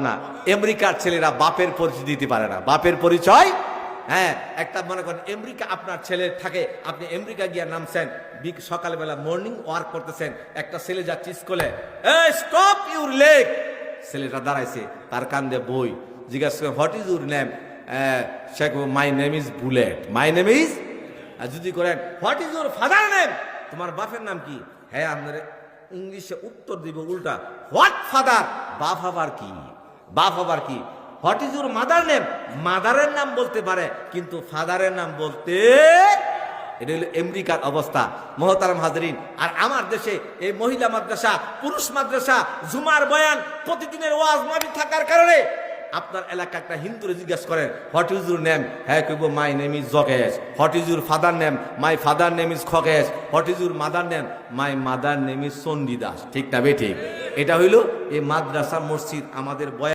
না, আমেরিকার ছেলেরা বাপের পরিচয় দিতে পারে না। বাপের পরিচয়, হ্যাঁ, একটা মনে করেন আমেরিকা আপনার ছেলে থাকে, আপনি আমেরিকা গিয়ে নামছেন, সকালবেলা মর্নিং ওয়ার্ক করতেছেন, একটা ছেলে যাচ্ছে স্কুলে, এই স্টপ ইউর লেগ, ছেলেটা দাঁড়াইছে, তার কান্দে বই, জিজ্ঞাসা করে what is your name, say my name is bullet, my name is, যদি করেন what is your father name, তোমার বাপের নাম কি, হ্যাঁ আপনার ইংলিশে উত্তর দিব উল্টা, হোয়াট ফাদার, বাপ আবার কি, বাপ আবার কি, what is your mother name, মাদারের নাম বলতে পারে কিন্তু ফাদারের নাম বলতে, এটা হলো আমেরিকার অবস্থা মোহতারাম হাজরিন। আর আমার দেশে এই মহিলা মাদ্রাসা, পুরুষ মাদ্রাসা, জুমার বয়ান, প্রতিদিনের ওয়াজ মাহফিল থাকার কারণে আপনার এলাকা একটা হিন্দুরে জিজ্ঞাসা করেন হোয়াট ইজ ইউর নেম, হ্যাঁ কইব মাই নেম ইজ জগেশ, what is your father name, my father name is Khagesh, what is your mother name, my mother name is Chandidas. ঠিক না বে ঠিক? এটা হইল এই মাদ্রাসা মসজিদ আমাদের বয়ান।